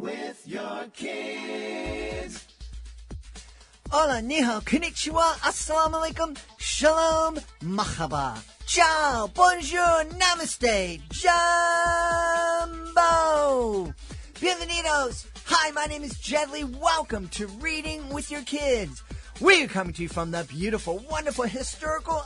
with your kids. Hola, ni hao, konnichiwa, assalamu alaikum, shalom, mahaba, ciao, bonjour, namaste, jumbo, bienvenidos. Hi, my name is Jedley. Welcome to Reading with Your Kids. We're coming to you from the beautiful, wonderful, historical,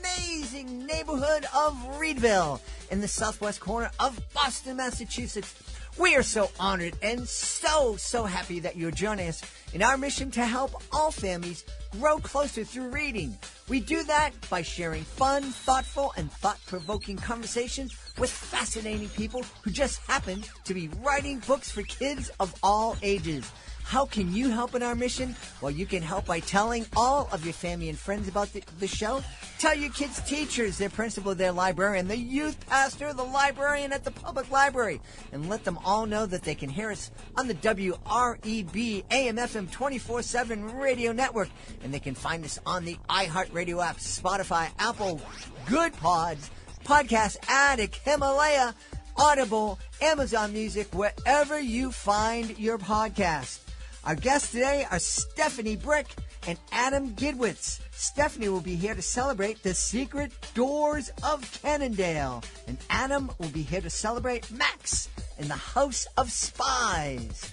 amazing neighborhood of Reedville in the southwest corner of Boston, Massachusetts. We are so honored and so happy that you're joining us in our mission to help all families grow closer through reading. We do that by sharing fun, thoughtful, and thought-provoking conversations with fascinating people who just happen to be writing books for kids of all ages. How can you help in our mission? Well, you can help by telling all of your family and friends about the show. Tell your kids' teachers, their principal, their librarian, the youth pastor, the librarian at the public library, and let them all know that they can hear us on the WREB AM/FM 24/7 radio network, and they can find us on the iHeartRadio app, Spotify, Apple, Good Pods, Podcast Addict, Himalaya, Audible, Amazon Music, wherever you find your podcast. Our guests today are Stephanie Brick and Adam Gidwitz. Stephanie will be here to celebrate the Secret Doors of Cannondale, and Adam will be here to celebrate Max in the House of Spies.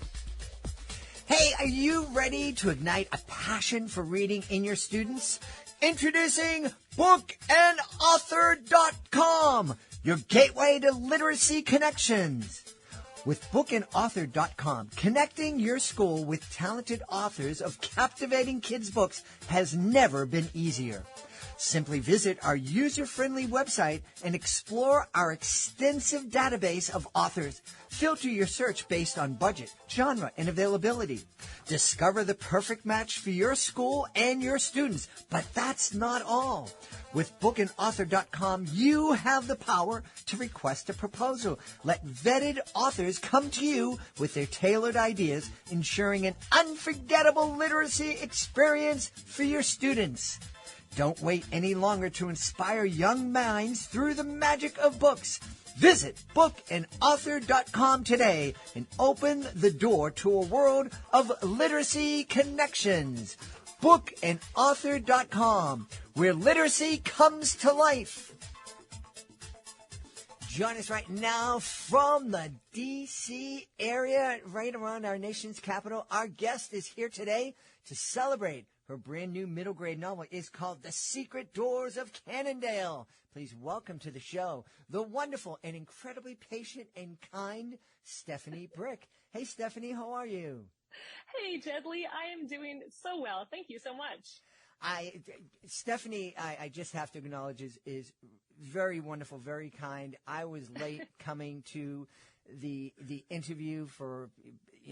Hey, are you ready to ignite a passion for reading in your students? Introducing bookandauthor.com, your gateway to literacy connections. With bookandauthor.com, connecting your school with talented authors of captivating kids' books has never been easier. Simply visit our user-friendly website and explore our extensive database of authors. Filter your search based on budget, genre, and availability. Discover the perfect match for your school and your students. But that's not all. With bookandauthor.com, you have the power to request a proposal. Let vetted authors come to you with their tailored ideas, ensuring an unforgettable literacy experience for your students. Don't wait any longer to inspire young minds through the magic of books. Visit bookandauthor.com today and open the door to a world of literacy connections. Bookandauthor.com, where literacy comes to life. Join us right now from the D.C. area, right around our nation's capital. Our guest is here today to celebrate her brand new middle grade novel. Is called The Secret Doors of Cannondale. Please welcome to the show the wonderful and incredibly patient and kind Stephanie Brick. Hey, Stephanie, how are you? Hey, Jedley, I am doing so well. Thank you so much. Stephanie, I just have to acknowledge is very wonderful, very kind. I was late coming to the interview for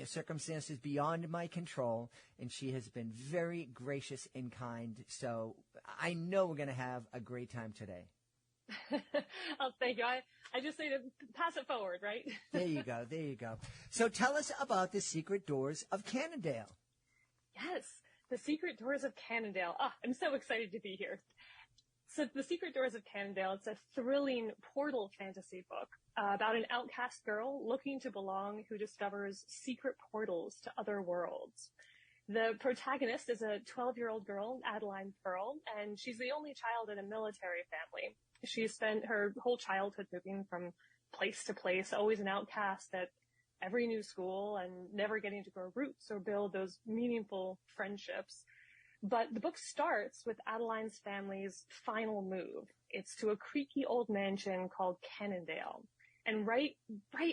circumstances beyond my control, and she has been very gracious and kind. So I know we're going to have a great time today. Oh, thank you. I just say to pass it forward, right? There you go. There you go. So tell us about the Secret Doors of Cannondale. Yes, the Secret Doors of Cannondale. I'm so excited to be here. So the Secret Doors of Cannondale, it's a thrilling portal fantasy book about an outcast girl looking to belong who discovers secret portals to other worlds. The protagonist is a 12-year-old girl, Adeline Pearl, and she's the only child in a military family. She spent her whole childhood moving from place to place, always an outcast at every new school and never getting to grow roots or build those meaningful friendships. But the book starts with Adeline's family's final move. It's to a creaky old mansion called Cannondale. And right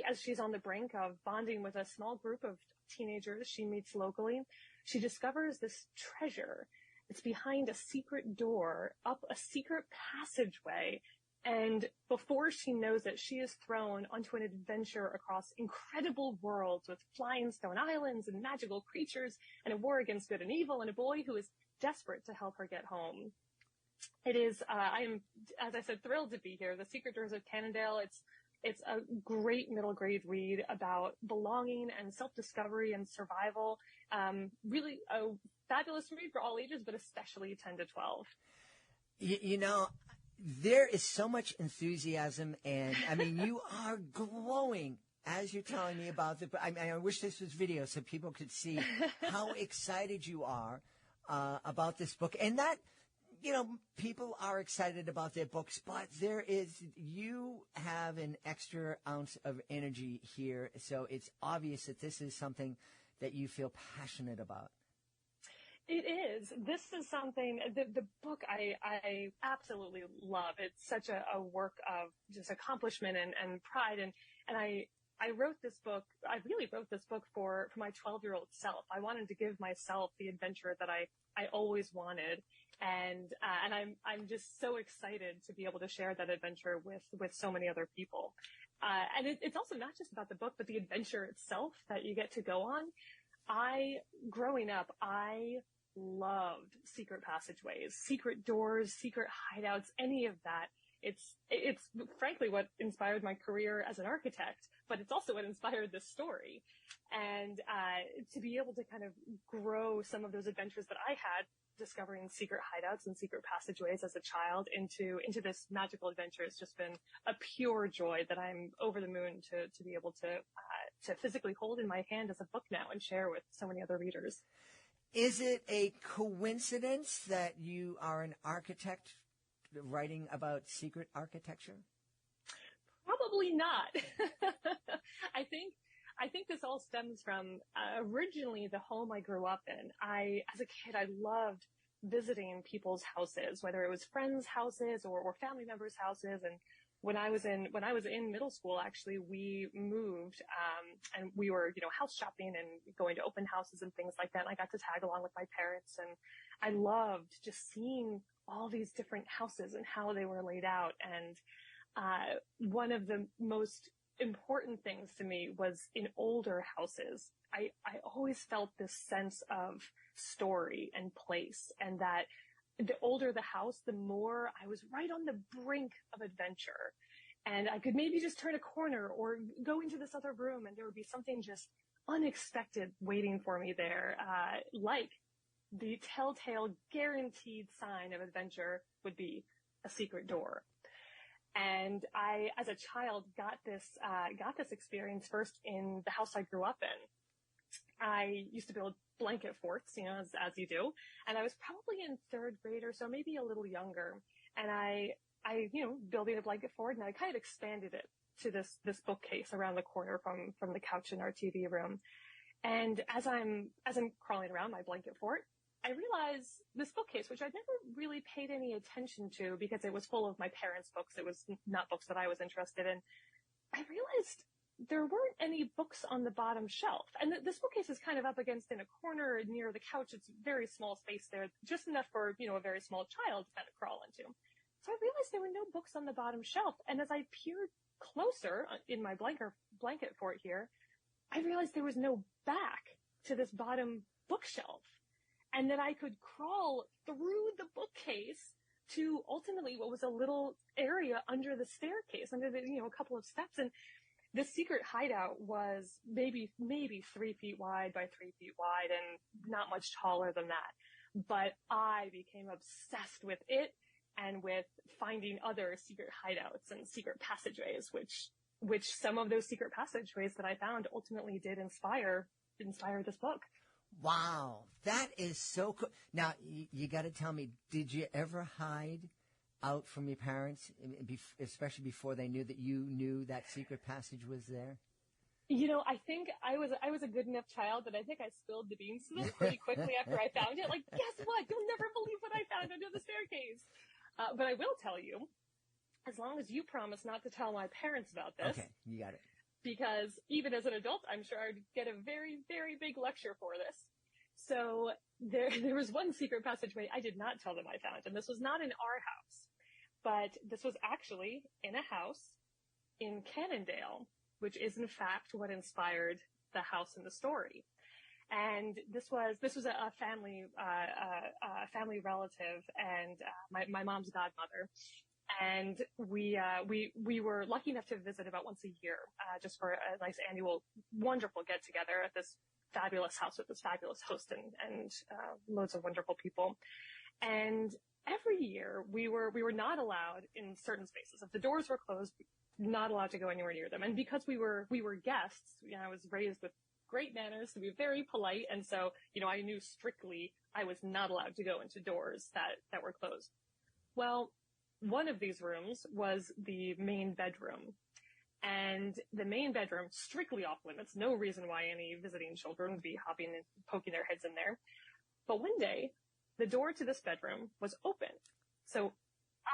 as she's on the brink of bonding with a small group of teenagers she meets locally, she discovers this treasure. It's behind a secret door, up a secret passageway, and before she knows it, she is thrown onto an adventure across incredible worlds with flying stone islands and magical creatures and a war against good and evil and a boy who is desperate to help her get home. It is, I am, as I said, thrilled to be here. The Secret Doors of Cannondale, it's a great middle grade read about belonging and self-discovery and survival. Really a fabulous read for all ages, but especially 10 to 12. You know, there is so much enthusiasm, and I mean, you are glowing as you're telling me about the, I wish this was video so people could see how excited you are about this book, and that, people are excited about their books, but you have an extra ounce of energy here, so it's obvious that this is something that you feel passionate about. It is. This is something, the book I absolutely love. It's such a work of just accomplishment and pride. And I wrote this book, I really wrote this book for my 12-year-old self. I wanted to give myself the adventure that I always wanted. And I'm just so excited to be able to share that adventure with so many other people. And it's also not just about the book, but the adventure itself that you get to go on. Growing up, I loved secret passageways, secret doors, secret hideouts, any of that. It's frankly what inspired my career as an architect, but it's also what inspired this story. And to be able to kind of grow some of those adventures that I had, discovering secret hideouts and secret passageways as a child into this magical adventure, has just been a pure joy that I'm over the moon to be able to physically hold in my hand as a book now and share with so many other readers. Is it a coincidence that you are an architect writing about secret architecture? Probably not. I think this all stems from originally the home I grew up in. As a kid, I loved visiting people's houses, whether it was friends' houses or family members' houses. And when I was in middle school, actually, we moved, and we were, house shopping and going to open houses and things like that. And I got to tag along with my parents, and I loved just seeing all these different houses and how they were laid out. And one of the most important things to me was in older houses, I always felt this sense of story and place, and that the older the house, the more I was right on the brink of adventure. And I could maybe just turn a corner or go into this other room, and there would be something just unexpected waiting for me there, like the telltale guaranteed sign of adventure would be a secret door. And I, as a child, got this experience first in the house I grew up in. I used to build blanket forts, as you do. And I was probably in third grade or so, maybe a little younger. And I building a blanket fort, and I kind of expanded it to this bookcase around the corner from the couch in our TV room. And as I'm crawling around my blanket fort, I realized this bookcase, which I'd never really paid any attention to because it was full of my parents' books. It was not books that I was interested in. I realized there weren't any books on the bottom shelf. And this bookcase is kind of up against in a corner near the couch. It's a very small space there, just enough for, a very small child to kind of crawl into. So I realized there were no books on the bottom shelf. And as I peered closer in my blanket fort here, I realized there was no back to this bottom bookshelf, and that I could crawl through the bookcase to ultimately what was a little area under the staircase, under the, a couple of steps. And this secret hideout was maybe 3 feet wide by 3 feet wide and not much taller than that. But I became obsessed with it and with finding other secret hideouts and secret passageways, which some of those secret passageways that I found ultimately did inspire this book. Wow, that is so cool. Now, you got to tell me, did you ever hide out from your parents, especially before they knew that you knew that secret passage was there? I think I was a good enough child that I think I spilled the beans to them pretty quickly after I found it. Like, guess what? You'll never believe what I found under the staircase. But I will tell you, as long as you promise not to tell my parents about this. Okay, you got it. Because even as an adult, I'm sure I'd get a very, very big lecture for this. So there was one secret passageway I did not tell them I found, and this was not in our house, but this was actually in a house in Cannondale, which is in fact what inspired the house in the story. And this was a family relative and my mom's godmother. And we were lucky enough to visit about once a year, just for a nice annual, wonderful get together at this fabulous house with this fabulous host and loads of wonderful people. And every year we were not allowed in certain spaces. If the doors were closed, not allowed to go anywhere near them. And because we were guests, I was raised with great manners to be very polite. And so, I knew strictly I was not allowed to go into doors that were closed. Well, one of these rooms was the main bedroom. And the main bedroom, strictly off limits, no reason why any visiting children would be hopping and poking their heads in there. But one day, the door to this bedroom was open. So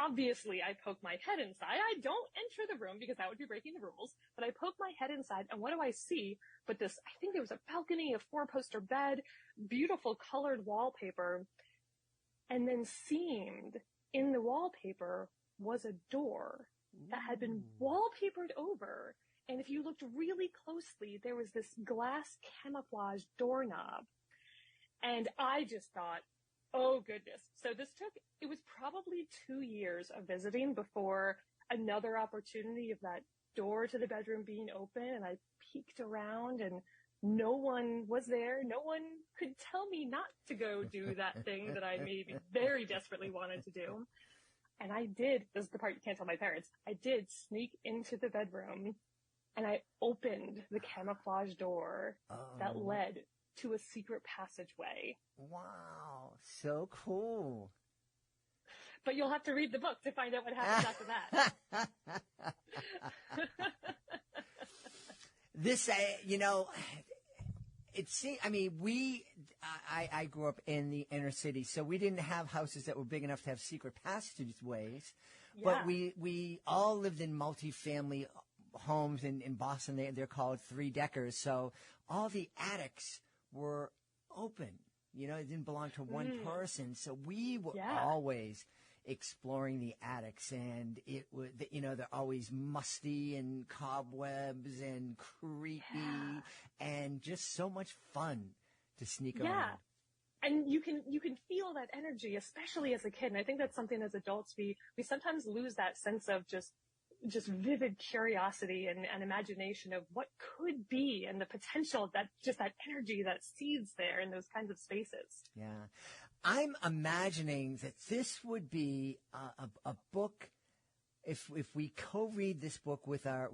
obviously, I poked my head inside. I don't enter the room because that would be breaking the rules. But I poked my head inside, and what do I see? But this, I think there was a balcony, a 4-poster bed, beautiful colored wallpaper. And then seamed in the wallpaper was a door that had been wallpapered over. And if you looked really closely, there was this glass camouflage doorknob. And I just thought, oh goodness. So it was probably 2 years of visiting before another opportunity of that door to the bedroom being open. And I peeked around and no one was there. No one could tell me not to go do that thing that I maybe very desperately wanted to do. And I did, this is the part you can't tell my parents, I did sneak into the bedroom and I opened the camouflage door that led to a secret passageway. Wow, so cool. But you'll have to read the book to find out what happens after that. This, I grew up in the inner city, so we didn't have houses that were big enough to have secret passageways. Yeah. But we all lived in multifamily homes in Boston. They're called 3-deckers. So all the attics were open. It didn't belong to one person. So we were always exploring the attics, and it would, they're always musty and cobwebs and creepy and just so much fun to sneak around. And you can feel that energy, especially as a kid. And I think that's something as adults, we sometimes lose that sense of just vivid curiosity and imagination of what could be and the potential of that energy that seeds there in those kinds of spaces. Yeah. I'm imagining that this would be a book. If we co-read this book with our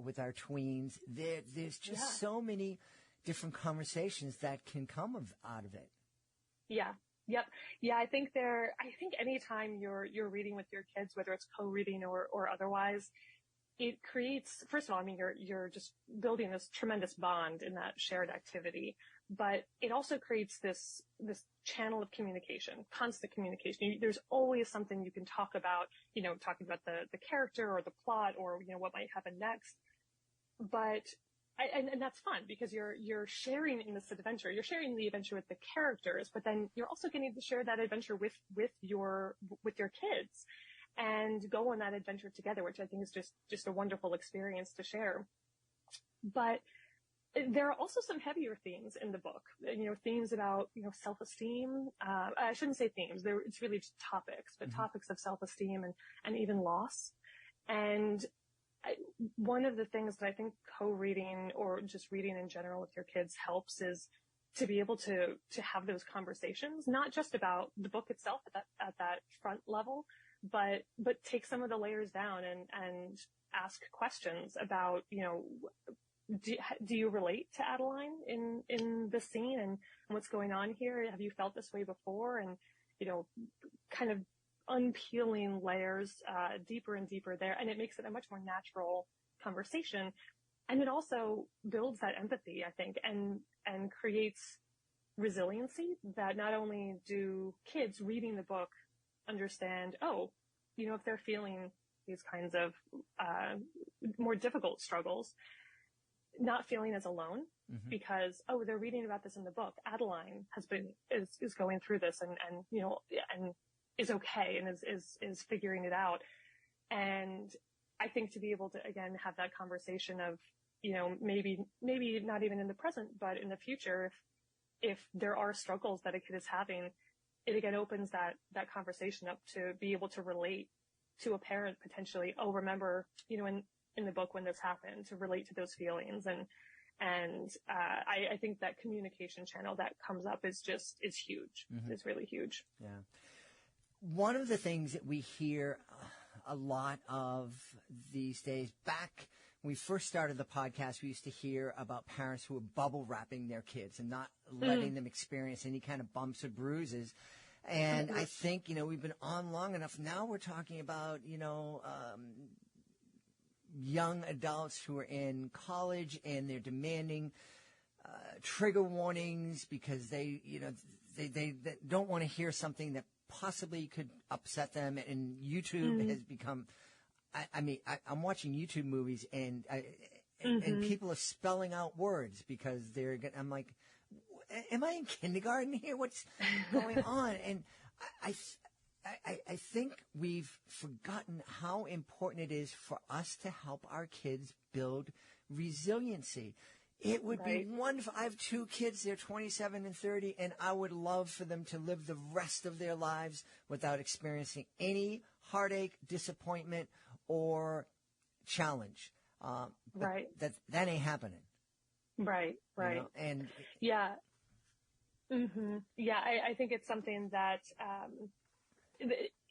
tweens, there's just so many different conversations that can come out of it. Yeah. Yep. Yeah. I think anytime you're reading with your kids, whether it's co-reading or otherwise, it creates, first of all, you're just building this tremendous bond in that shared activity, but it also creates this channel of communication, constant communication. There's always something you can talk about, talking about the character or the plot or, what might happen next. But, and that's fun because you're sharing in this adventure. You're sharing the adventure with the characters, but then you're also getting to share that adventure with your kids and go on that adventure together, which I think is just a wonderful experience to share. But there are also some heavier themes in the book, themes about, self-esteem. I shouldn't say themes. It's really just topics, but topics of self-esteem and even loss. And one of the things that I think co-reading or just reading in general with your kids helps is to be able to have those conversations, not just about the book itself at that front level, but take some of the layers down and ask questions about, do you relate to Adeline in the scene and what's going on here? Have you felt this way before? And, kind of unpeeling layers, deeper and deeper there. And it makes it a much more natural conversation. And it also builds that empathy, I think, and creates resiliency that not only do kids reading the book understand, if they're feeling these kinds of more difficult struggles, not feeling as alone because, they're reading about this in the book. Adeline is going through this and is okay and is figuring it out. And I think to be able to, again, have that conversation of, maybe not even in the present, but in the future, if there are struggles that a kid is having, it again opens that conversation up to be able to relate to a parent potentially. Oh, remember, in the book when this happened, to relate to those feelings. And I think that communication channel that comes up is huge. It's really huge. Yeah. One of the things that we hear a lot of these days, back we first started the podcast, we used to hear about parents who were bubble wrapping their kids and not letting them experience any kind of bumps or bruises. And I think, we've been on long enough. Now we're talking about, young adults who are in college and they're demanding trigger warnings because they don't want to hear something that possibly could upset them. And YouTube has become, I'm watching YouTube movies and people are spelling out words because I'm like, am I in kindergarten here? What's going on? And I think we've forgotten how important it is for us to help our kids build resiliency. It would be wonderful. I have 2 kids. They're 27 and 30, and I would love for them to live the rest of their lives without experiencing any heartache, disappointment, or challenge. But that ain't happening. Right. And yeah. Yeah, I think it's something that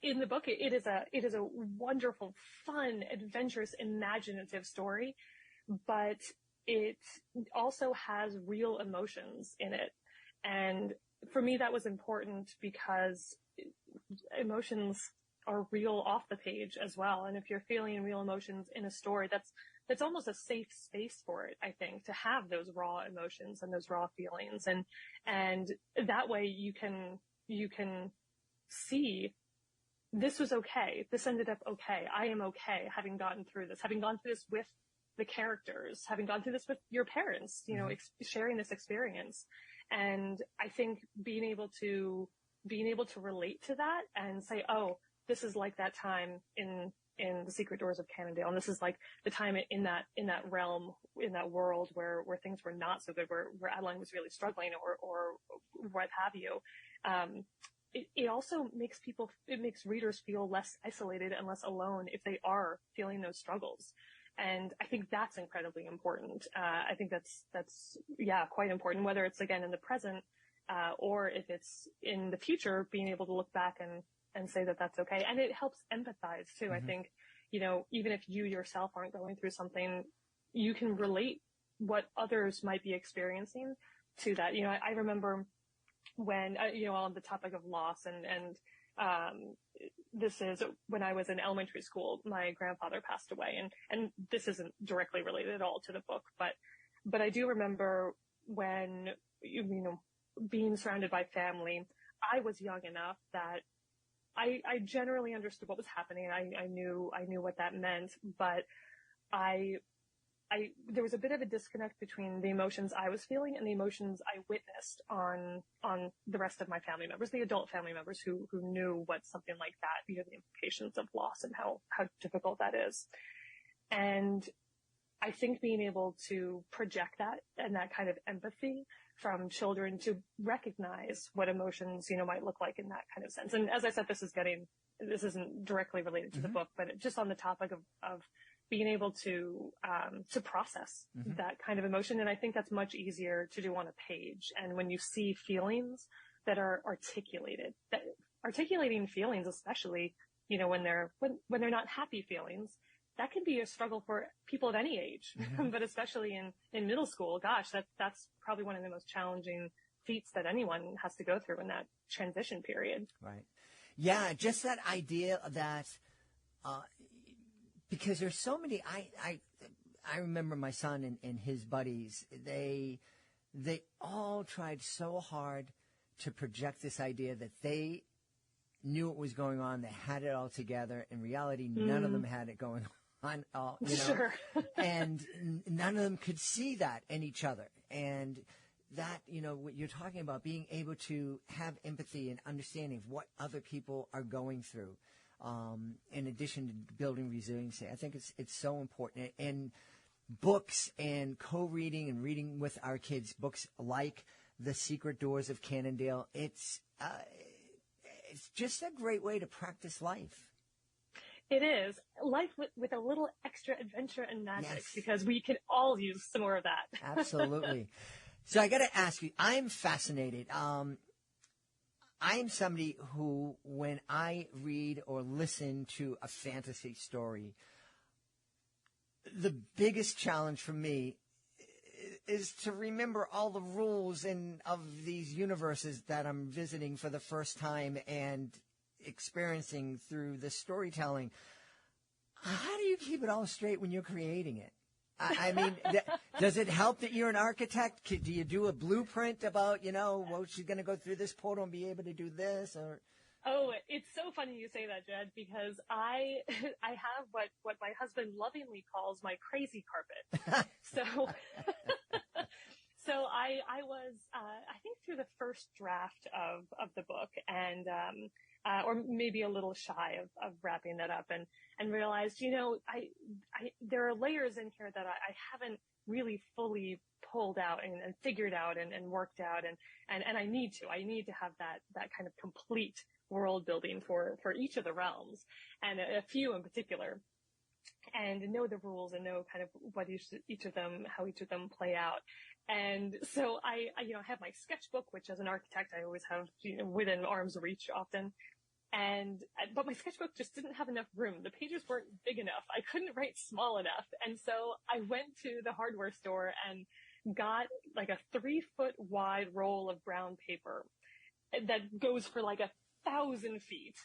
in the book it is a wonderful, fun, adventurous, imaginative story, but it also has real emotions in it. And for me, that was important because emotions are real off the page as well. And if you're feeling real emotions in a story, that's almost a safe space for it, I think, to have those raw emotions and those raw feelings. And that way you can see this was okay. This ended up okay. I am okay having gone through this with the characters, having gone through this with your parents, sharing this experience. And I think being able to relate to that and say, oh, this is like that time in the Secret Doors of Cannondale, and this is like the time in that realm, in that world where things were not so good, where Adeline was really struggling, or what have you. It also makes readers feel less isolated and less alone if they are feeling those struggles. And I think that's incredibly important. I think that's quite important, whether it's again in the present, or if it's in the future, being able to look back and say that that's okay. And it helps empathize too. I think, even if you yourself aren't going through something, you can relate what others might be experiencing to that. I remember when, on the topic of loss and this is when I was in elementary school, my grandfather passed away, and this isn't directly related at all to the book, but I do remember when, being surrounded by family, I was young enough that I generally understood what was happening. I knew what that meant, but there was a bit of a disconnect between the emotions I was feeling and the emotions I witnessed on the rest of my family members, the adult family members who knew what something like that, the implications of loss and how difficult that is. And I think being able to project that and that kind of empathy from children to recognize what emotions, might look like in that kind of sense. And as I said, this isn't directly related to the book, but just on the topic of being able to process that kind of emotion. And I think that's much easier to do on a page. And when you see feelings that are articulating feelings, especially, when they're not happy feelings, that can be a struggle for people of any age, but especially in middle school. Gosh, that's probably one of the most challenging feats that anyone has to go through in that transition period. Right. Yeah, just that idea that, because there's so many, I remember my son and his buddies, they all tried so hard to project this idea that they knew what was going on. They had it all together. In reality, none of them had it going on, Sure. And none of them could see that in each other. And that, what you're talking about, being able to have empathy and understanding of what other people are going through, in addition to building resiliency, I think it's so important. And books and co-reading and reading with our kids, books like The Secret Doors of Cannondale, it's just a great way to practice life. It is. Life with a little extra adventure and magic, Yes. because we can all use some more of that. Absolutely. So I got to ask you, I'm fascinated. I am somebody who, when I read or listen to a fantasy story, the biggest challenge for me is to remember all the rules of these universes that I'm visiting for the first time and experiencing through the storytelling. How do you keep it all straight when you're creating it? I mean, does it help that you're an architect? Do you do a blueprint about, well, she's going to go through this portal and be able to do this? Or Oh, it's so funny you say that, Jed, because I have what my husband lovingly calls my crazy carpet. So so I was I think through the first draft of the book, and or maybe a little shy of wrapping that up, and realized, I there are layers in here that I haven't really fully pulled out and figured out and worked out, and I need to have that kind of complete world building for each of the realms, and a few in particular, and know the rules and know kind of what how each of them play out. And so I have my sketchbook, which as an architect, I always have, within arm's reach often. But my sketchbook just didn't have enough room. The pages weren't big enough. I couldn't write small enough. And so I went to the hardware store and got like a 3-foot wide roll of brown paper that goes for like 1,000 feet.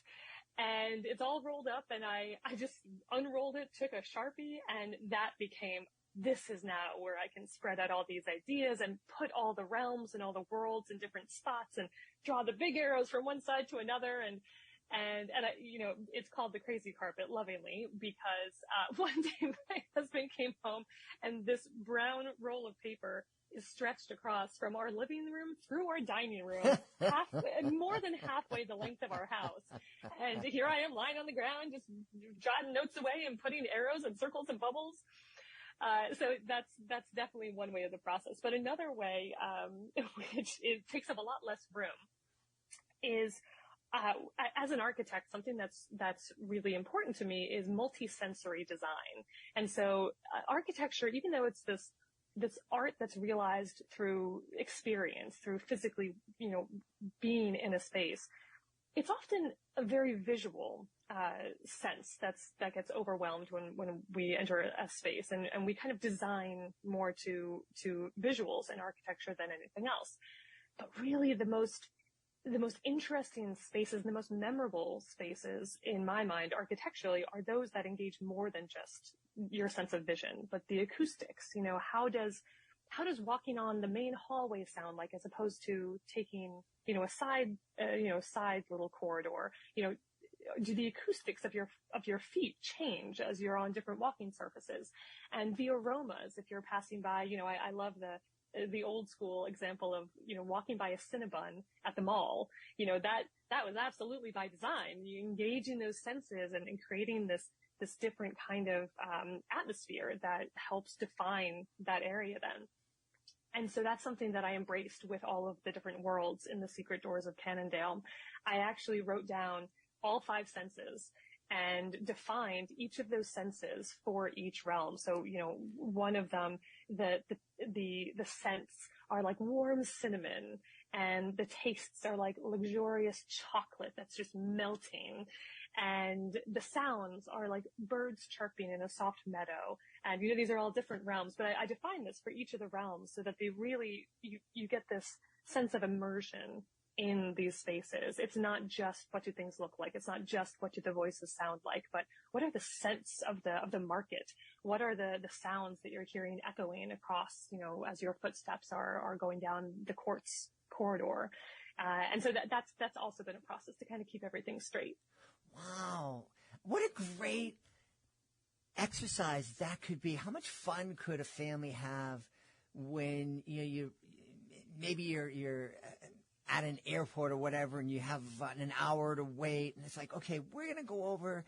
And it's all rolled up, and I just unrolled it, took a Sharpie, and that became, this is now where I can spread out all these ideas and put all the realms and all the worlds in different spots and draw the big arrows from one side to another. And I, it's called the crazy carpet lovingly because, one day my husband came home and this brown roll of paper is stretched across from our living room through our dining room, more than halfway the length of our house. And here I am lying on the ground, just jotting notes away and putting arrows and circles and bubbles. So that's definitely one way of the process. But another way, which it takes up a lot less room, is as an architect, something that's really important to me is multi-sensory design. And so architecture, even though it's this art that's realized through experience, through physically, being in a space, it's often a very visual sense that gets overwhelmed when we enter a space, and we kind of design more to visuals in architecture than anything else. But really, the most interesting spaces, the most memorable spaces in my mind architecturally are those that engage more than just your sense of vision, but the acoustics. How does walking on the main hallway sound like, as opposed to taking, a side little corridor? Do the acoustics of your feet change as you're on different walking surfaces? And the aromas, if you're passing by, I love the old school example of, walking by a Cinnabon at the mall. That was absolutely by design. You engage in those senses and creating this different kind of atmosphere that helps define that area then. And so that's something that I embraced with all of the different worlds in the Secret Doors of Cannondale. I actually wrote down all 5 senses and defined each of those senses for each realm. So, one of them, the scents are like warm cinnamon, and the tastes are like luxurious chocolate that's just melting. And the sounds are like birds chirping in a soft meadow. And, these are all different realms, but I define this for each of the realms so that they really, you get this sense of immersion in these spaces. It's not just what do things look like. It's not just what do the voices sound like, but what are the scents of the market? What are the sounds that you're hearing echoing across, as your footsteps are going down the quartz corridor? And so that's also been a process to kind of keep everything straight. Wow. What a great exercise that could be. How much fun could a family have when, you're at an airport or whatever, and you have an hour to wait, and it's like, okay, we're going to go over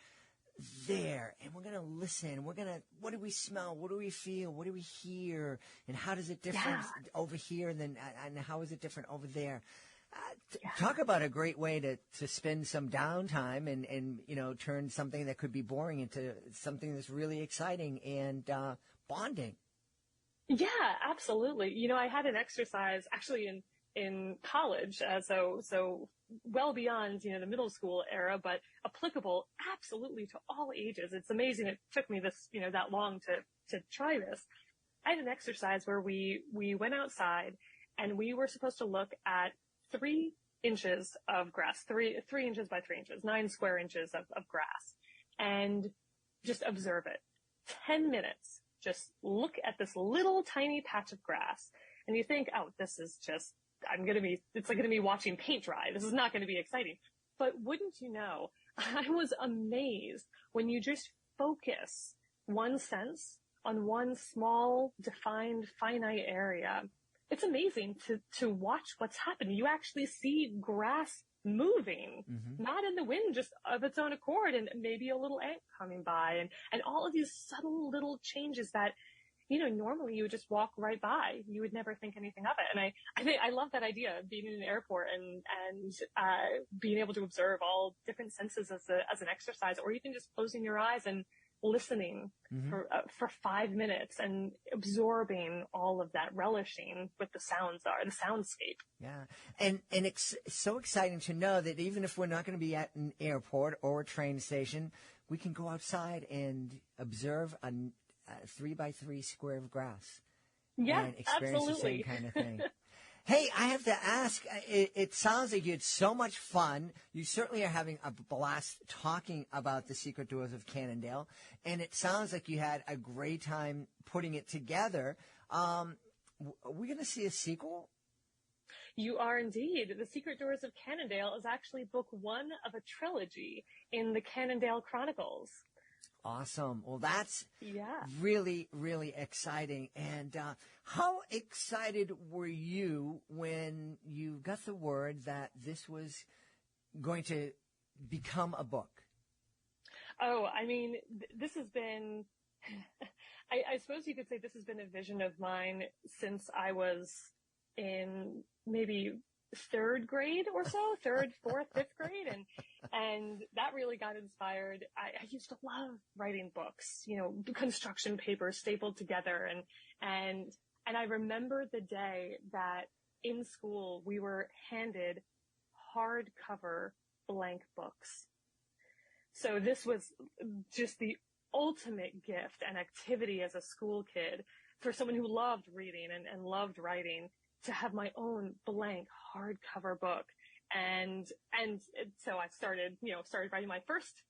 there, and we're going to listen. What do we smell? What do we feel? What do we hear? And how does it differ over here, and how is it different over there? Talk about a great way to spend some downtime and turn something that could be boring into something that's really exciting and bonding. Yeah, absolutely. I had an exercise actually in college, so well beyond, the middle school era, but applicable absolutely to all ages. It's amazing it took me that long to try this. I had an exercise where we went outside and we were supposed to look at 3 inches of grass, 3 inches by 3 inches, 9 square inches of grass, and just observe it. 10 minutes. Just look at this little tiny patch of grass, and you think, oh, this is just, it's like going to be watching paint dry. This is not going to be exciting. But wouldn't you know, I was amazed when you just focus one sense on one small, defined, finite area. It's amazing to watch what's happening. You actually see grass moving, not in the wind, just of its own accord, and maybe a little ant coming by, and all of these subtle little changes that, normally you would just walk right by. You would never think anything of it. And I think I love that idea of being in an airport and being able to observe all different senses as an exercise, or even just closing your eyes and listening for 5 minutes and absorbing all of that, relishing with the soundscape. Yeah. And it's so exciting to know that even if we're not going to be at an airport or a train station, we can go outside and observe a 3x3 square of grass. Yeah, and experience absolutely. the same kind of thing. Hey, I have to ask, it sounds like you had so much fun. You certainly are having a blast talking about the Secret Doors of Cannondale, and it sounds like you had a great time putting it together. Are we going to see a sequel? You are indeed. The Secret Doors of Cannondale is actually book 1 of a trilogy in the Cannondale Chronicles. Awesome. Well, that's really, really exciting. And how excited were you when you got the word that this was going to become a book? Oh, I mean, this has been, I suppose you could say this has been a vision of mine since I was in maybe 3rd grade or so, 3rd, 4th, 5th grade. And that really got inspired. I used to love writing books, construction papers stapled together. And I remember the day that in school we were handed hardcover blank books. So this was just the ultimate gift and activity as a school kid for someone who loved reading and loved writing, to have my own blank hardcover book. And so I started writing my first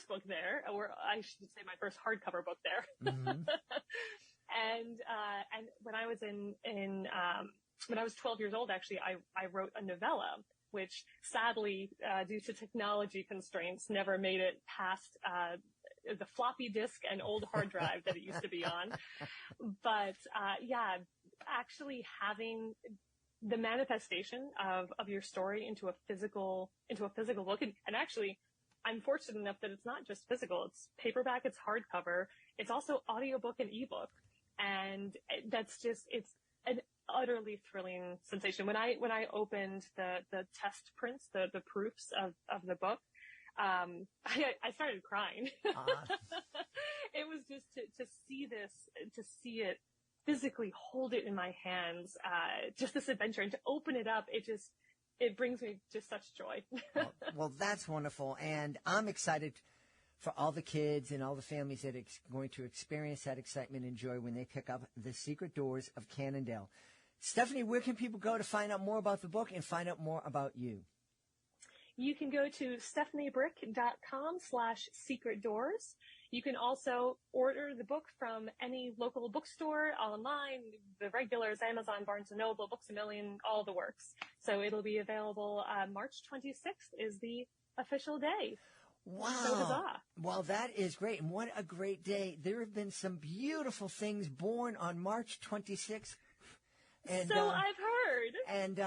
book there, or I should say my first hardcover book there. And when I was when I was 12 years old, actually, I wrote a novella, which sadly, due to technology constraints, never made it past, the floppy disk and old hard drive that it used to be on. But, actually having the manifestation of your story into a physical book. And actually, I'm fortunate enough that it's not just physical. It's paperback, it's hardcover. It's also audiobook and ebook. And it's an utterly thrilling sensation. When I opened the test prints, the proofs of the book, I started crying. It was just to see it physically, hold it in my hands, just this adventure, and to open it up, it brings me just such joy. well, that's wonderful. And I'm excited for all the kids and all the families that are going to experience that excitement and joy when they pick up The Secret Doors of Cannondale. Stephanie, where can people go to find out more about the book and find out more about you? You can go to stephaniebrick.com/secretdoors. You can also order the book from any local bookstore, online, the regulars, Amazon, Barnes & Noble, Books A Million, all the works. So it'll be available March 26th is the official day. Wow. So huzzah. Well, that is great. And what a great day. There have been some beautiful things born on March 26th. And, so I've heard. And,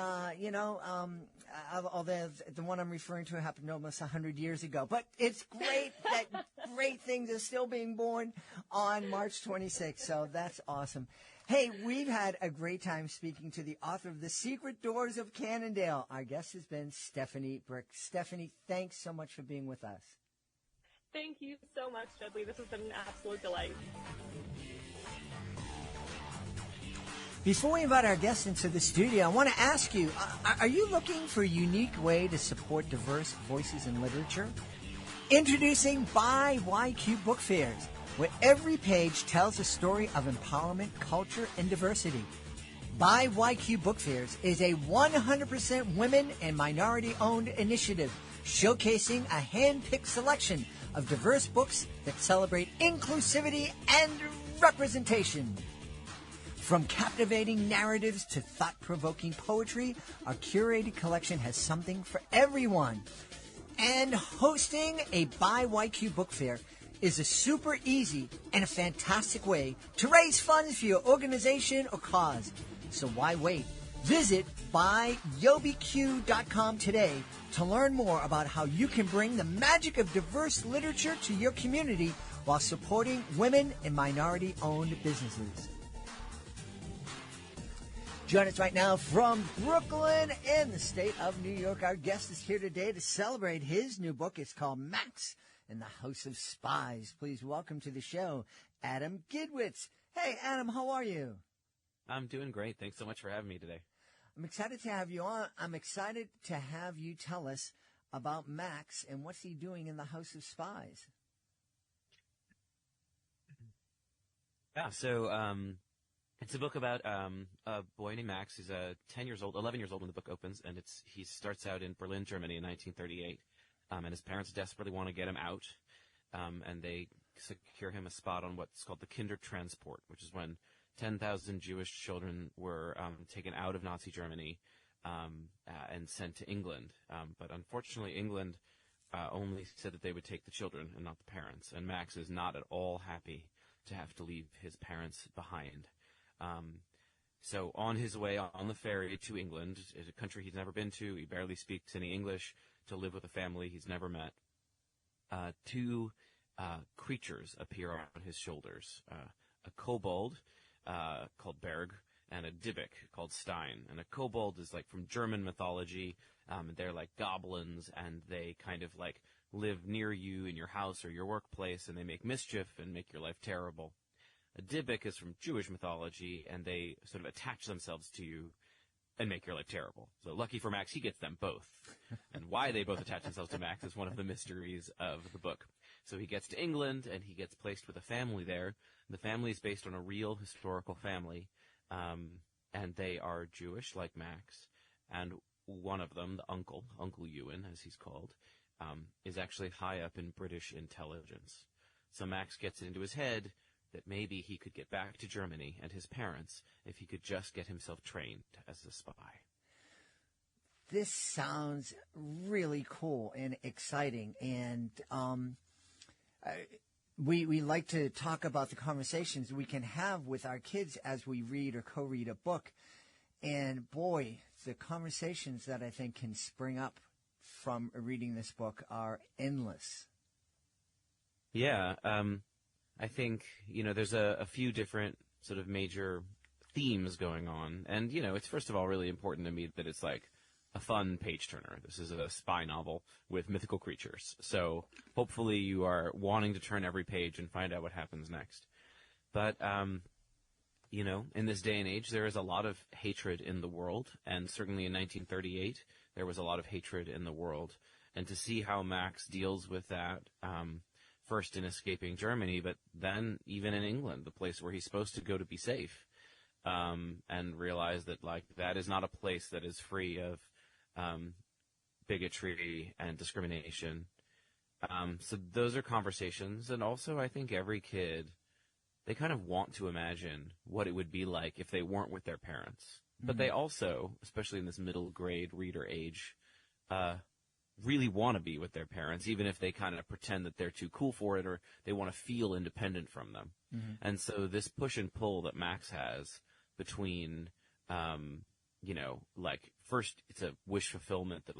although the one I'm referring to happened almost 100 years ago. But it's great that great things are still being born on March 26th. So that's awesome. Hey, we've had a great time speaking to the author of The Secret Doors of Cannondale. Our guest has been Stephanie Brick. Stephanie, thanks so much for being with us. Thank you so much, Jedley. This has been an absolute delight. Before we invite our guests into the studio, I want to ask you, are you looking for a unique way to support diverse voices in literature? Introducing By YQ Book Fairs, where every page tells a story of empowerment, culture, and diversity. By YQ Book Fairs is a 100% women and minority-owned initiative showcasing a hand-picked selection of diverse books that celebrate inclusivity and representation. From captivating narratives to thought-provoking poetry, our curated collection has something for everyone. And hosting a By YQ Book Fair is a super easy and a fantastic way to raise funds for your organization or cause. So why wait? Visit buyobq.com today to learn more about how you can bring the magic of diverse literature to your community while supporting women and minority-owned businesses. Join us right now from Brooklyn in the state of New York. Our guest is here today to celebrate his new book. It's called Max in the House of Spies. Please welcome to the show, Adam Gidwitz. Hey, Adam, how are you? I'm doing great. Thanks so much for having me today. I'm excited to have you on. I'm excited to have you tell us about Max and what's he doing in the House of Spies. Yeah, so it's a book about a boy named Max. He's 11 years old when the book opens, and he starts out in Berlin, Germany in 1938, and his parents desperately want to get him out, and they secure him a spot on what's called the Kindertransport, which is when 10,000 Jewish children were taken out of Nazi Germany and sent to England. But unfortunately, England only said that they would take the children and not the parents. And Max is not at all happy to have to leave his parents behind. So on his way on the ferry to England, a country he's never been to, he barely speaks any English, to live with a family he's never met, two creatures appear on his shoulders. A kobold called Berg, and a Dybbuk called Stein. And a kobold is like from German mythology. They're like goblins, and they kind of like live near you in your house or your workplace, and they make mischief and make your life terrible. A Dybbuk is from Jewish mythology, and they sort of attach themselves to you and make your life terrible. So lucky for Max, he gets them both. And why they both attach themselves to Max is one of the mysteries of the book. So he gets to England, and he gets placed with a family there. The family is based on a real historical family, and they are Jewish, like Max. And one of them, the Uncle Ewan, as he's called, is actually high up in British intelligence. So Max gets it into his head that maybe he could get back to Germany and his parents if he could just get himself trained as a spy. This sounds really cool and exciting, and we like to talk about the conversations we can have with our kids as we read or co-read a book. And boy, the conversations that I think can spring up from reading this book are endless. Yeah, I think, there's a few different sort of major themes going on. And, it's first of all really important to me that it's like a fun page-turner. This is a spy novel with mythical creatures. So hopefully you are wanting to turn every page and find out what happens next. But, in this day and age, there is a lot of hatred in the world. And certainly in 1938, there was a lot of hatred in the world. And to see how Max deals with that, first in escaping Germany, but then even in England, the place where he's supposed to go to be safe, and realize that, that is not a place that is free of bigotry and discrimination. So those are conversations. And also, I think every kid, they kind of want to imagine what it would be like if they weren't with their parents. Mm-hmm. But they also, especially in this middle grade reader age, really want to be with their parents, even if they kind of pretend that they're too cool for it or they want to feel independent from them. Mm-hmm. And so this push and pull that Max has between, first it's a wish fulfillment that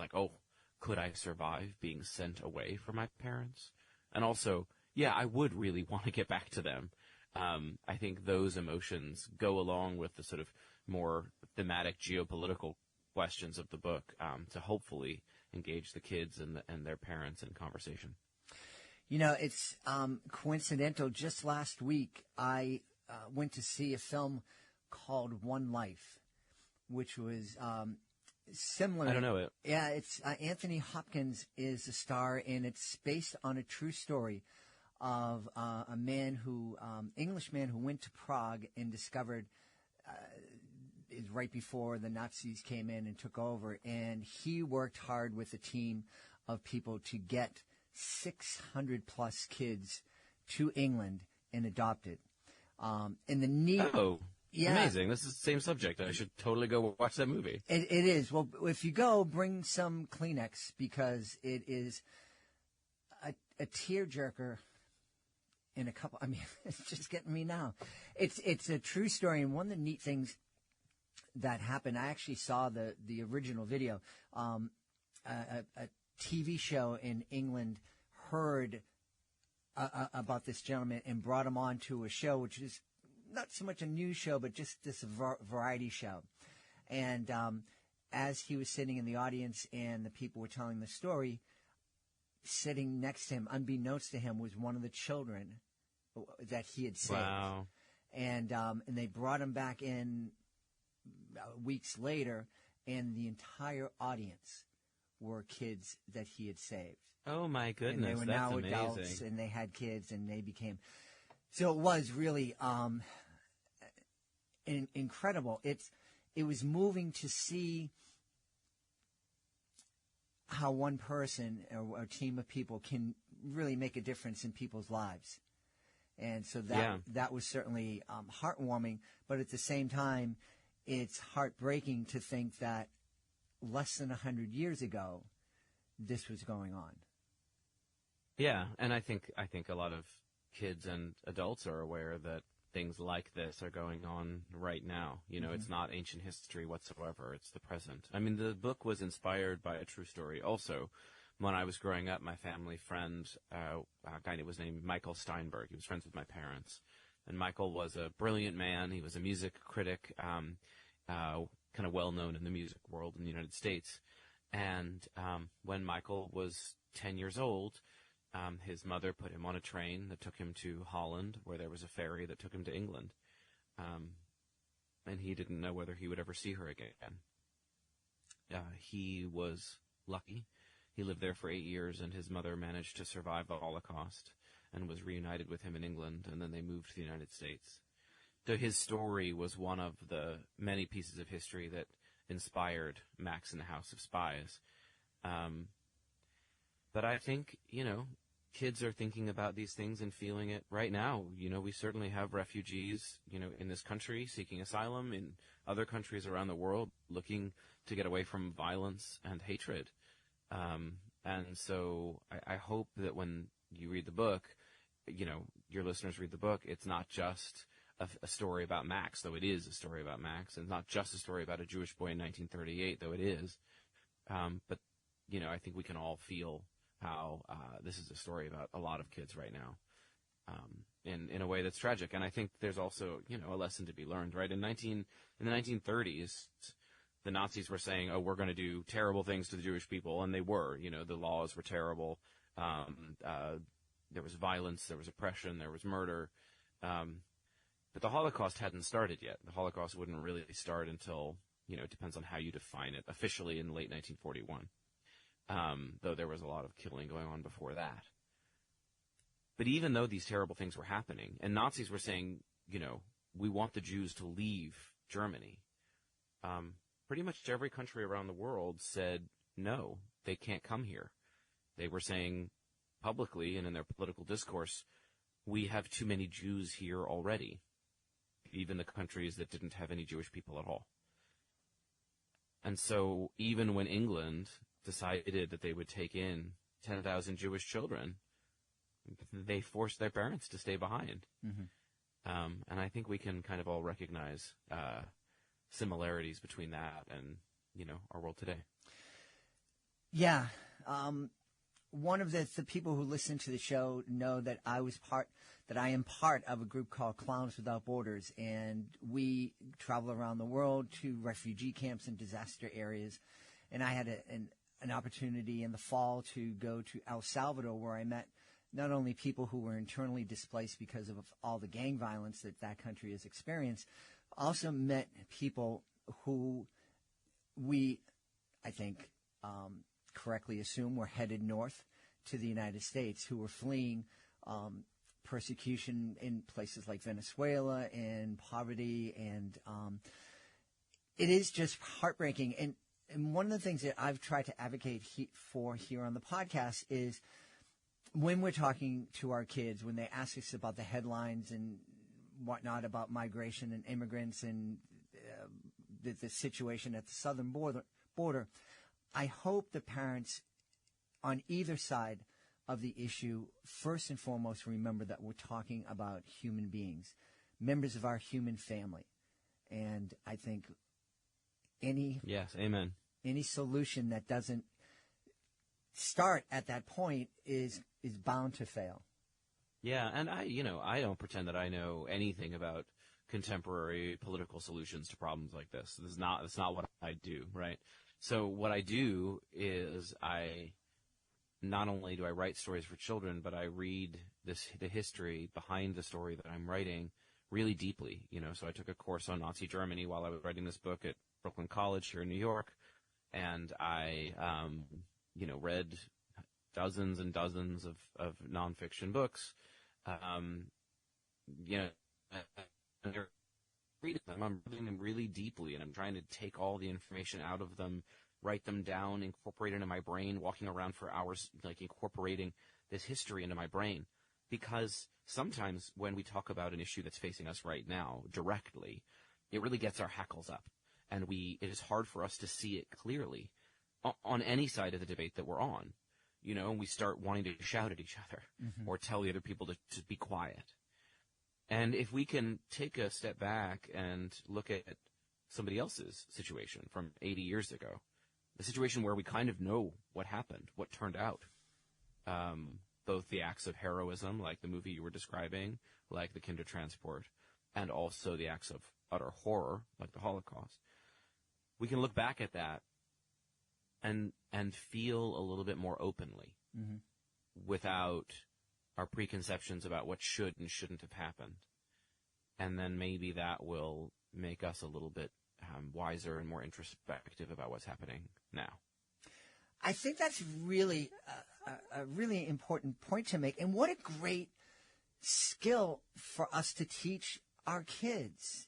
could I survive being sent away from my parents? And also, yeah, I would really want to get back to them. I think those emotions go along with the sort of more thematic geopolitical questions of the book, to hopefully engage the kids and their parents in conversation. It's coincidental. Just last week, I went to see a film called One Life, which was similar. I don't know it. Yeah, it's Anthony Hopkins is the star, and it's based on a true story of a man who, English man who went to Prague and discovered is right before the Nazis came in and took over, and he worked hard with a team of people to get 600 plus kids to England and adopted. And the neat, amazing! This is the same subject. I should totally go watch that movie. It is. Well, if you go, bring some Kleenex because it is a tearjerker. In a couple, I mean, it's just getting me now. It's a true story, and one of the neat things that happened, I actually saw the original video. A TV show in England heard about this gentleman and brought him on to a show, which is not so much a news show, but just this variety show. And as he was sitting in the audience and the people were telling the story, sitting next to him, unbeknownst to him, was one of the children that he had saved. Wow. And they brought him back in weeks later, and the entire audience were kids that he had saved. Oh my goodness, and they were that's now amazing. adults, and they had kids, and they became. So it was really incredible. It was moving to see how one person or a team of people can really make a difference in people's lives. And so that was certainly heartwarming, but at the same time, it's heartbreaking to think that less than 100 years ago, this was going on. Yeah, and I think a lot of kids and adults are aware that things like this are going on right now. You know, It's not ancient history whatsoever. It's the present. I mean, the book was inspired by a true story. Also, when I was growing up, my family friend, a guy was named Michael Steinberg. He was friends with my parents. And Michael was a brilliant man. He was a music critic, kind of well-known in the music world in the United States. And when Michael was 10 years old, his mother put him on a train that took him to Holland, where there was a ferry that took him to England. And he didn't know whether he would ever see her again. He was lucky. He lived there for 8 years, and his mother managed to survive the Holocaust and was reunited with him in England, and then they moved to the United States. So his story was one of the many pieces of history that inspired Max and the House of Spies. But I think, kids are thinking about these things and feeling it right now. We certainly have refugees, in this country seeking asylum, in other countries around the world looking to get away from violence and hatred. And so I hope that when you read the book, your listeners read the book, it's not just a story about Max, though it is a story about Max, and not just a story about a Jewish boy in 1938, though it is. But, I think we can all feel how this is a story about a lot of kids right now, in a way that's tragic. And I think there's also, a lesson to be learned, right? In the 1930s, the Nazis were saying, oh, we're going to do terrible things to the Jewish people, and they were. The laws were terrible. There was violence, there was oppression, there was murder. But the Holocaust hadn't started yet. The Holocaust wouldn't really start until, it depends on how you define it, officially in late 1941. Though there was a lot of killing going on before that. But even though these terrible things were happening, and Nazis were saying, we want the Jews to leave Germany, pretty much every country around the world said, no, they can't come here. They were saying publicly and in their political discourse, we have too many Jews here already, even the countries that didn't have any Jewish people at all. And so even when England decided that they would take in 10,000 Jewish children, they forced their parents to stay behind. And I think we can kind of all recognize similarities between that and, our world today. Yeah. One of the people who listen to the show know that I am part of a group called Clowns Without Borders, and we travel around the world to refugee camps and disaster areas. And I had an opportunity in the fall to go to El Salvador, where I met not only people who were internally displaced because of all the gang violence that country has experienced, also met people who I think, correctly assume were headed north to the United States, who were fleeing persecution in places like Venezuela and poverty. And it is just heartbreaking. And one of the things that I've tried to advocate for here on the podcast is when we're talking to our kids, when they ask us about the headlines and whatnot about migration and immigrants and the situation at the southern border, I hope the parents on either side of the issue first and foremost remember that we're talking about human beings, members of our human family. And I think Yes, amen. Any solution that doesn't start at that point is bound to fail. Yeah, and I don't pretend that I know anything about contemporary political solutions to problems like this. That's not what I do, right? So what I do is not only do I write stories for children, but I read the history behind the story that I'm writing really deeply. So I took a course on Nazi Germany while I was writing this book at Brooklyn College here in New York, and I read dozens and dozens of nonfiction books. Reading them, I'm reading them really deeply, and I'm trying to take all the information out of them, write them down, incorporate it into my brain, walking around for hours, like incorporating this history into my brain. Because sometimes when we talk about an issue that's facing us right now directly, it really gets our hackles up, and it is hard for us to see it clearly on any side of the debate that we're on. And we start wanting to shout at each other or tell the other people to be quiet. And if we can take a step back and look at somebody else's situation from 80 years ago, a situation where we kind of know what happened, what turned out, both the acts of heroism, like the movie you were describing, like the Kindertransport, and also the acts of utter horror, like the Holocaust, we can look back at that and feel a little bit more openly without our preconceptions about what should and shouldn't have happened. And then maybe that will make us a little bit wiser and more introspective about what's happening now. I think that's really a really important point to make. And what a great skill for us to teach our kids.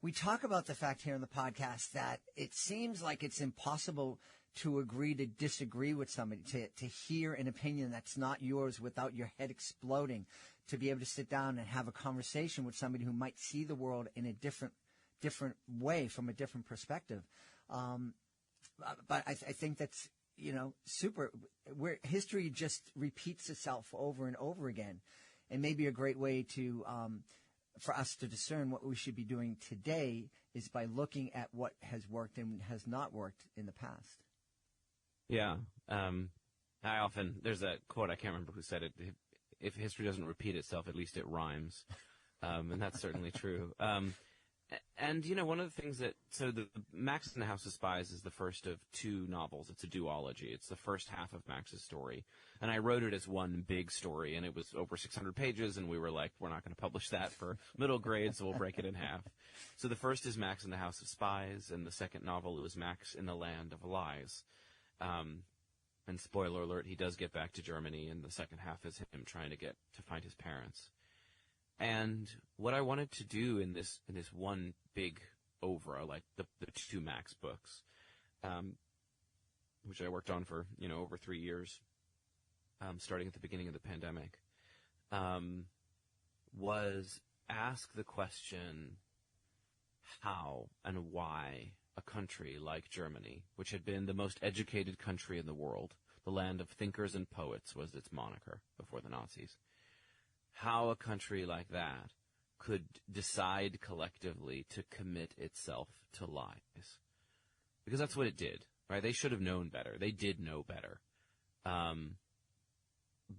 We talk about the fact here in the podcast that it seems like it's impossible to agree to disagree with somebody, to hear an opinion that's not yours without your head exploding, to be able to sit down and have a conversation with somebody who might see the world in a different way, from a different perspective. But I think that's, super. Where history just repeats itself over and over again. And maybe a great way to for us to discern what we should be doing today is by looking at what has worked and has not worked in the past. Yeah. There's a quote, I can't remember who said it. If history doesn't repeat itself, at least it rhymes. And that's certainly true. And, one of the things so the Max and the House of Spies is the first of two novels. It's a duology. It's the first half of Max's story. And I wrote it as one big story, and it was over 600 pages, and we were like, we're not going to publish that for middle grade, so we'll break it in half. So the first is Max and the House of Spies, and the second novel was Max in the Land of Lies. And spoiler alert, he does get back to Germany, and the second half is him trying to find his parents. And what I wanted to do in this one big oeuvre, like the two Max books, which I worked on for, over 3 years, starting at the beginning of the pandemic, was ask the question how and why a country like Germany, which had been the most educated country in the world, the land of thinkers and poets was its moniker before the Nazis, how a country like that could decide collectively to commit itself to lies. Because that's what it did, right? They should have known better. They did know better.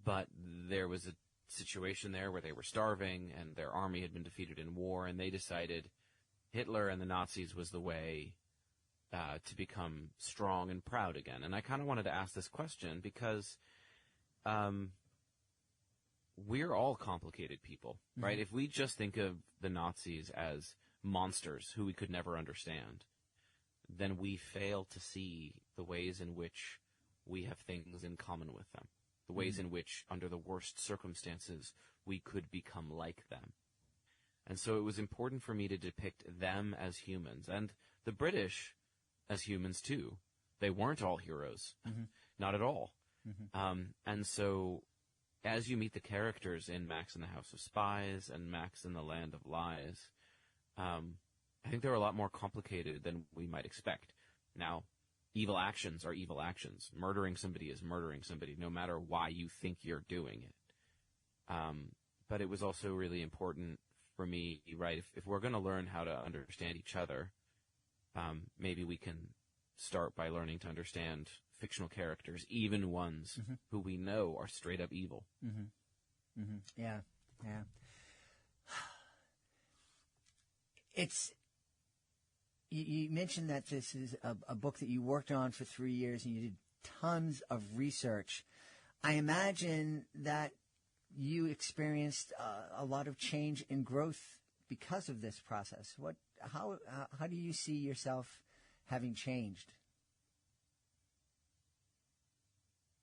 But there was a situation there where they were starving and their army had been defeated in war, and they decided Hitler and the Nazis was the way to become strong and proud again. And I kind of wanted to ask this question because we're all complicated people, right? If we just think of the Nazis as monsters who we could never understand, then we fail to see the ways in which we have things in common with them, the ways in which, under the worst circumstances, we could become like them. And so it was important for me to depict them as humans, and the British as humans, too. They weren't all heroes. Not at all. And so as you meet the characters in Max and the House of Spies and Max in the Land of Lies, I think they're a lot more complicated than we might expect. Now, evil actions are evil actions. Murdering somebody is murdering somebody, no matter why you think you're doing it. But it was also really important for me, right, if we're going to learn how to understand each other, maybe we can start by learning to understand fictional characters, even ones who we know are straight up evil. Yeah. You mentioned that this is a book that you worked on for 3 years and you did tons of research. I imagine that you experienced a lot of change and growth because of this process. How do you see yourself having changed?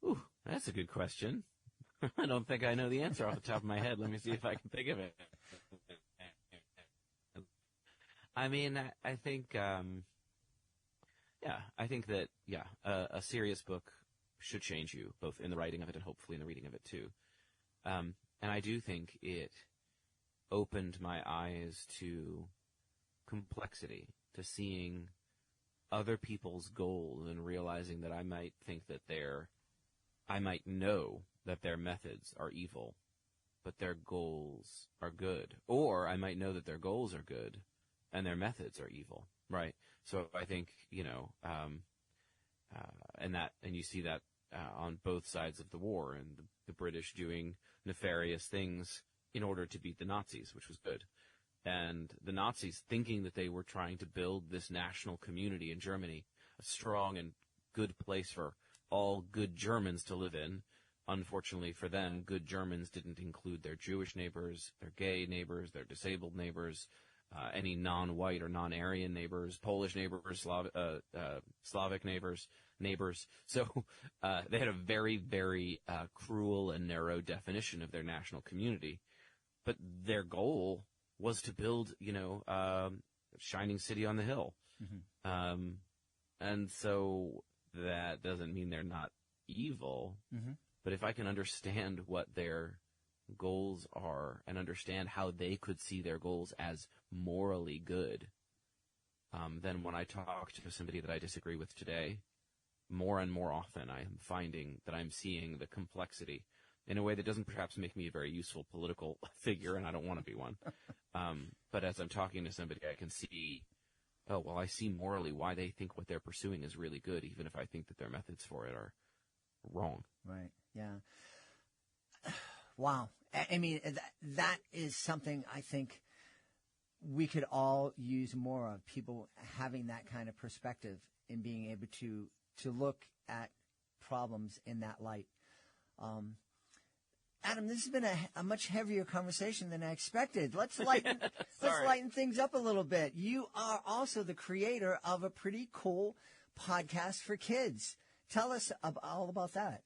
Ooh, that's a good question. I don't think I know the answer off the top of my head. Let me see if I can think of it. I mean, I think, that a serious book should change you, both in the writing of it and hopefully in the reading of it too. And I do think it opened my eyes to complexity, to seeing other people's goals and realizing that I might know that their methods are evil, but their goals are good. Or I might know that their goals are good and their methods are evil, right? So I think, and you see that on both sides of the war, and the British doing nefarious things in order to beat the Nazis, which was good. And the Nazis thinking that they were trying to build this national community in Germany, a strong and good place for all good Germans to live in. Unfortunately for them, good Germans didn't include their Jewish neighbors, their gay neighbors, their disabled neighbors, any non-white or non-Aryan neighbors, Polish neighbors, Slavic neighbors. So they had a very, very cruel and narrow definition of their national community. But their goal was to build, a shining city on the hill. And so that doesn't mean they're not evil. But if I can understand what their goals are and understand how they could see their goals as morally good, then when I talk to somebody that I disagree with today, more and more often I am finding that I'm seeing the complexity in a way that doesn't perhaps make me a very useful political figure, and I don't want to be one. But as I'm talking to somebody, I can see, I see morally why they think what they're pursuing is really good, even if I think that their methods for it are wrong. Right, yeah. Wow. I mean, that is something I think we could all use more of, people having that kind of perspective and being able to look at problems in that light. Adam, this has been a much heavier conversation than I expected. Let's lighten things up a little bit. You are also the creator of a pretty cool podcast for kids. Tell us all about that.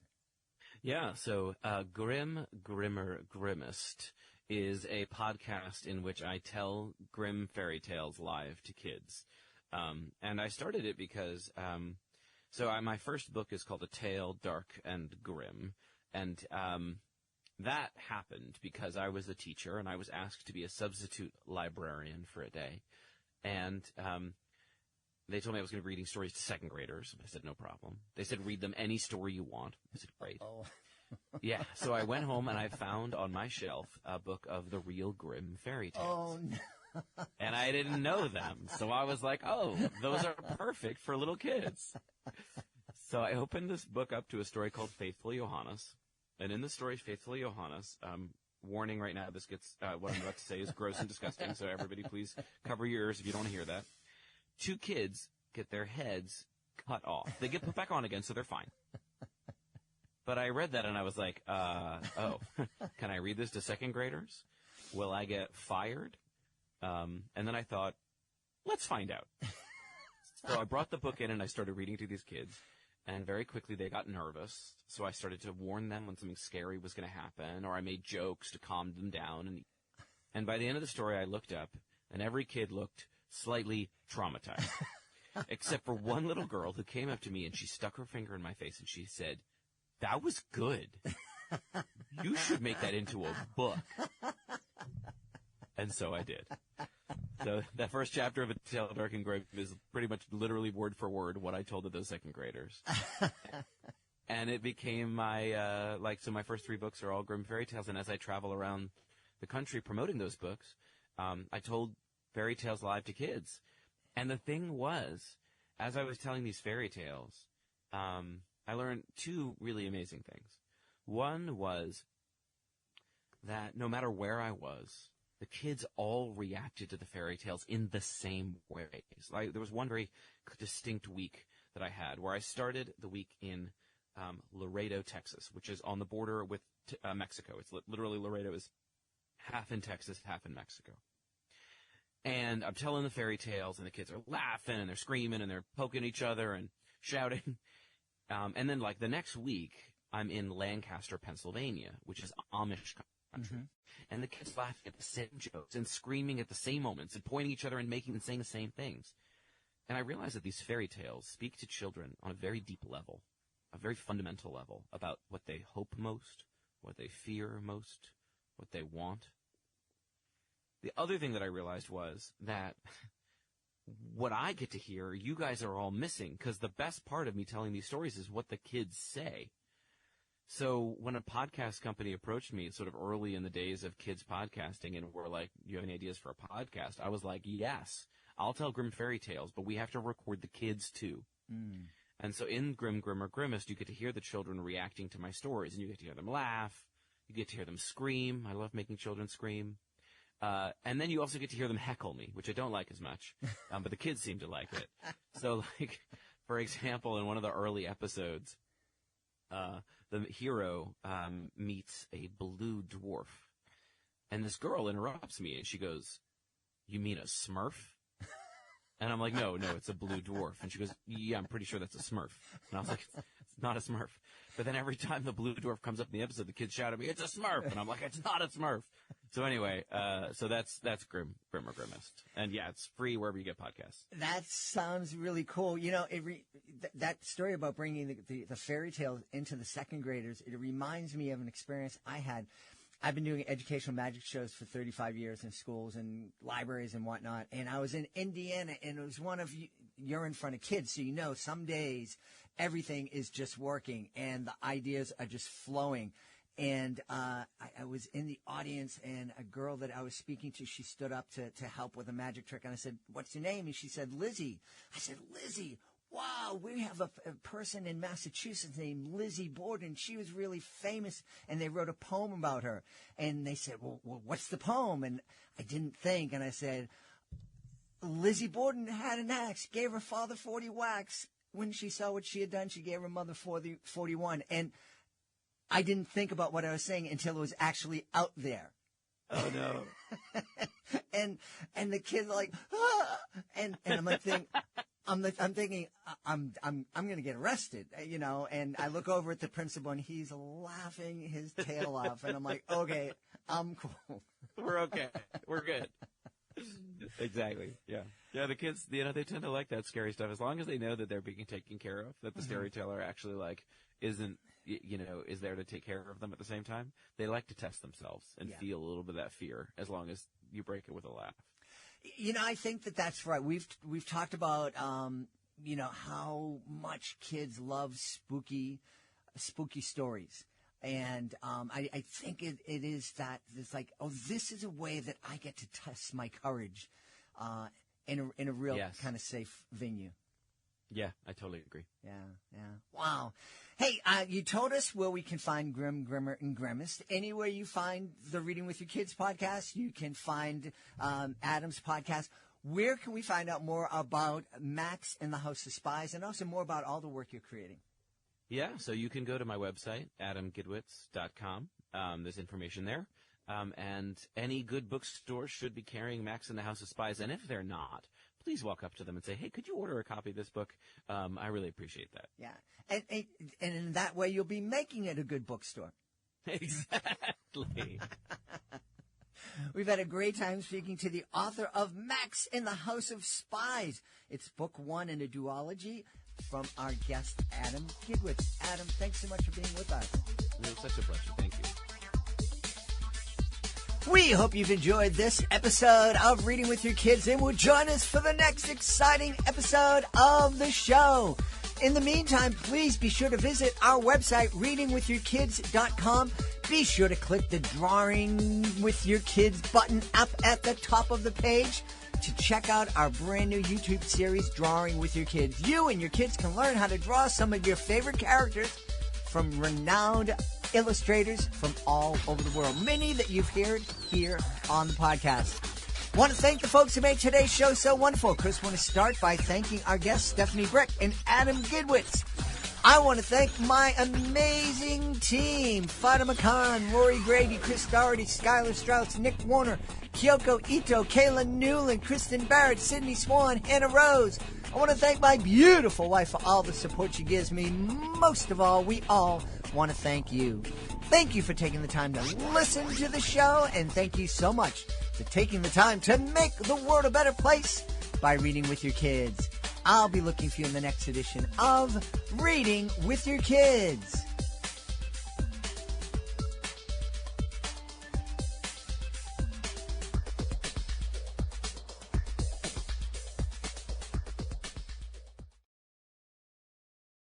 Yeah, so Grim, Grimmer, Grimmest is a podcast in which I tell grim fairy tales live to kids. And I started it because, my first book is called A Tale Dark and Grim. And that happened because I was a teacher and I was asked to be a substitute librarian for a day. And they told me I was going to be reading stories to second graders. I said, no problem. They said, read them any story you want. I said, great. Oh. Yeah, so I went home and I found on my shelf a book of the real grim fairy tales. Oh, no. And I didn't know them. So I was like, those are perfect for little kids. So I opened this book up to a story called Faithful Johannes. And in the story, Faithful Johannes, warning right now, this gets, what I'm about to say is gross and disgusting. So everybody please cover your ears if you don't want to hear that. 2 kids get their heads cut off. They get put back on again, so they're fine. But I read that and I was like, oh, can I read this to second graders? Will I get fired? And then I thought, let's find out. So I brought the book in and I started reading to these kids. And very quickly they got nervous. So I started to warn them when something scary was going to happen, or I made jokes to calm them down. And by the end of the story, I looked up, and every kid looked slightly traumatized. Except for one little girl who came up to me and she stuck her finger in my face and she said, "That was good. You should make that into a book." And so I did. So that first chapter of A Tale of Dark and Grim is pretty much literally word for word what I told to those second graders. And it became my, so my first 3 books are all grim fairy tales. And as I travel around the country promoting those books, I told fairy tales live to kids. And the thing was, as I was telling these fairy tales, I learned 2 really amazing things. One was that no matter where I was, the kids all reacted to the fairy tales in the same ways. Like, there was one very distinct week that I had where I started the week in Laredo, Texas, which is on the border with Mexico. It's literally Laredo is half in Texas, half in Mexico. And I'm telling the fairy tales, and the kids are laughing, and they're screaming, and they're poking each other and shouting. And then, like, the next week, I'm in Lancaster, Pennsylvania, which is Amish country. Mm-hmm. And the kids laughing at the same jokes and screaming at the same moments and pointing at each other and saying the same things. And I realized that these fairy tales speak to children on a very deep level, a very fundamental level, about what they hope most, what they fear most, what they want. The other thing that I realized was that what I get to hear, you guys are all missing, because the best part of me telling these stories is what the kids say. So when a podcast company approached me sort of early in the days of kids podcasting and were like, "You have any ideas for a podcast?" I was like, "Yes, I'll tell grim fairy tales, but we have to record the kids too." Mm. And so in Grim, Grimmer, Grimmest, you get to hear the children reacting to my stories, and you get to hear them laugh. You get to hear them scream. I love making children scream. And then you also get to hear them heckle me, which I don't like as much, but the kids seem to like it. So, like, for example, in one of the early episodes, the hero meets a blue dwarf, and this girl interrupts me, and she goes, "You mean a Smurf?" And I'm like, no, it's a blue dwarf. And she goes, "Yeah, I'm pretty sure that's a Smurf." And I was like, "It's not a Smurf." But then every time the blue dwarf comes up in the episode, the kids shout at me, "It's a Smurf." And I'm like, "It's not a Smurf." So anyway, so that's Grim or Grimmest. And yeah, it's free wherever you get podcasts. That sounds really cool. You know, that story about bringing the fairy tales into the second graders, it reminds me of an experience I had. I've been doing educational magic shows for 35 years in schools and libraries and whatnot. And I was in Indiana, and it was one of you're in front of kids. So, you know, some days everything is just working and the ideas are just flowing. And I was in the audience, and a girl that I was speaking to, she stood up to help with a magic trick. And I said, "What's your name?" And she said, "Lizzie." I said, "Lizzie? Wow, we have a person in Massachusetts named Lizzie Borden. She was really famous, and they wrote a poem about her." And they said, well, what's the poem? And I didn't think, and I said, "Lizzie Borden had an axe, gave her father 40 whacks. When she saw what she had done, she gave her mother 41. And I didn't think about what I was saying until it was actually out there. Oh, no. and the kids are like, "Ah!" And I'm like I'm thinking, I'm going to get arrested, you know, and I look over at the principal, and he's laughing his tail off, and I'm like, okay, I'm cool. We're okay. We're good. Exactly. Yeah. Yeah, the kids, you know, they tend to like that scary stuff as long as they know that they're being taken care of, that the storyteller actually, like, isn't, you know, is there to take care of them at the same time. They like to test themselves and feel a little bit of that fear as long as you break it with a laugh. You know, I think that's right. We've talked about, you know, how much kids love spooky stories. And I think it is that it's like, oh, this is a way that I get to test my courage in a real kind of safe venue. Yeah, I totally agree. Yeah. Wow. Hey, you told us where we can find Grim, Grimmer, and Grimmest. Anywhere you find the Reading with Your Kids podcast, you can find Adam's podcast. Where can we find out more about Max and the House of Spies, and also more about all the work you're creating? Yeah, so you can go to my website, adamgidwitz.com. There's information there. And any good bookstore should be carrying Max and the House of Spies. And if they're not, please walk up to them and say, hey, could you order a copy of this book? I really appreciate that. Yeah. And in that way, you'll be making it a good bookstore. Exactly. We've had a great time speaking to the author of Max in the House of Spies. It's book 1 in a duology from our guest, Adam Gidwitz. Adam, thanks so much for being with us. It was such a pleasure. Thank you. We hope you've enjoyed this episode of Reading with Your Kids and will join us for the next exciting episode of the show. In the meantime, please be sure to visit our website, readingwithyourkids.com. Be sure to click the Drawing with Your Kids button up at the top of the page to check out our brand new YouTube series, Drawing with Your Kids. You and your kids can learn how to draw some of your favorite characters from renowned illustrators from all over the world, many that you've heard here on the podcast. Want to thank the folks who made today's show so wonderful. Of course, want to start by thanking our guests, Stephanie Brick and Adam Gidwitz. I want to thank my amazing team, Fatima Khan, Rory Grady, Chris Doherty, Skylar Strauss, Nick Warner, Kyoko Ito, Kayla Newland, Kristen Barrett, Sydney Swan, Hannah Rose. I want to thank my beautiful wife for all the support she gives me. Most of all, we all want to thank you. Thank you for taking the time to listen to the show, and thank you so much for taking the time to make the world a better place by reading with your kids. I'll be looking for you in the next edition of Reading with Your Kids.